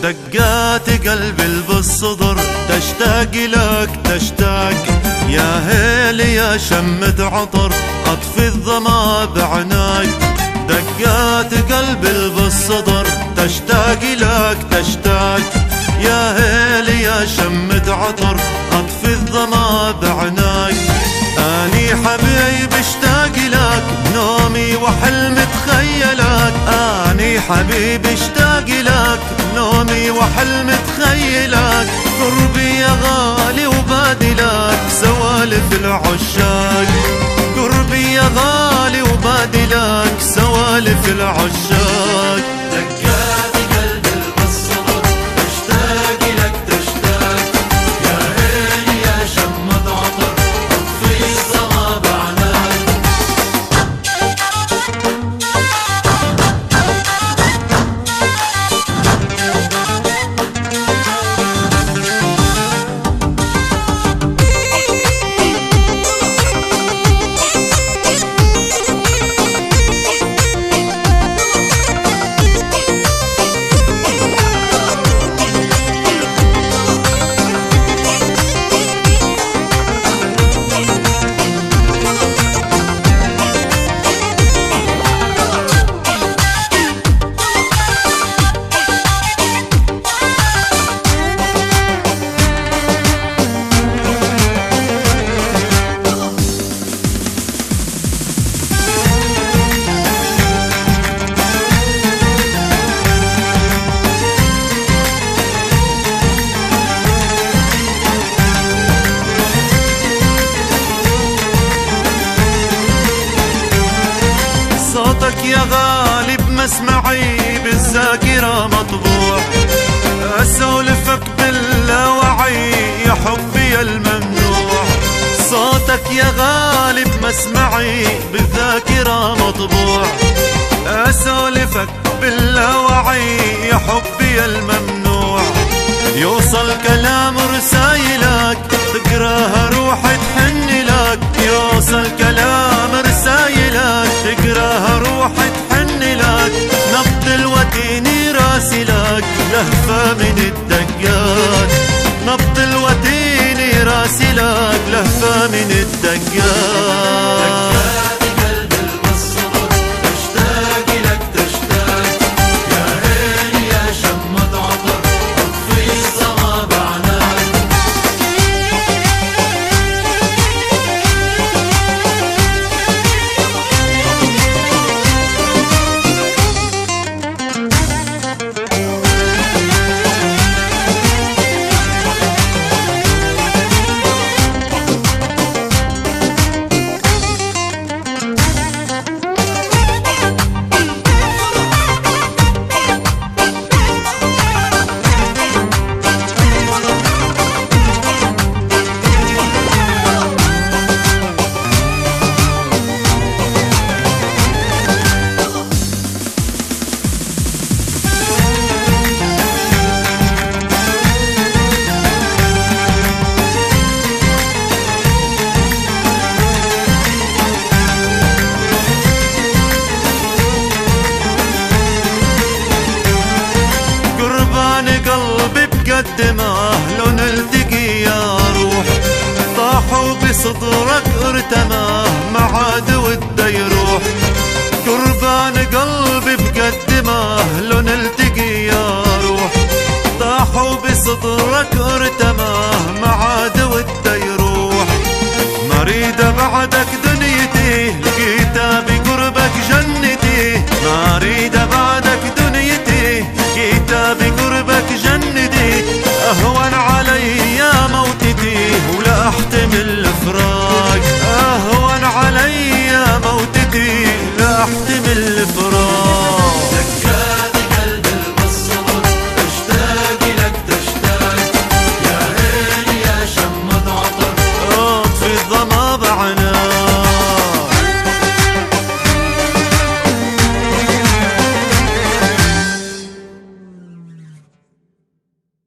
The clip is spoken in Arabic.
دقات قلبي بالصدر تشتاق لك تشتاق، يا هيلي يا شمة عطر اطفي الظما بعناك. دقات قلبي بالصدر تشتاق لك تشتاق، يا هيلي يا شمة عطر اطفي الظما بعناك. اني حبيبي اشتاق لك نومي وحلمي تخيلك، اني حبيبي اشتاق لك نومي وحلمي تخيلك. قربي يا غالي وبادلك سوالف العشاق، قربي يا غالي وبادلك سوالف العشاق. دقات قلبي بالصدر تشتاق لك تشتاق، يا هيلي يا شمة عطر اطفي الظما بعناك. صوتك يا غالي بمسمعي بالذاكرة مطبوع، اسولفك باللاوعي يا حبي الممنوع. صوتك يا غالي بمسمعي بالذاكرة مطبوع، اسولفك باللاوعي يا حبي الممنوع. يوصل كلام رسايلك تقراها روحي تحن لك، يوصل كلام رسايلك تقراها روحي تحن لك. نبض الوتين راسلك لهفة من الدقات، نبض الوتين راسلك لهفة من الدقات. قدمه لو نلتقي يا روح، طاحوا بصدرك ارتماه ما عاد وده يروح. قربان قلبي بقدمه لو نلتقي يا روح، طاحوا بصدرك ارتماه ما عاد وده يروح. مريد بعدك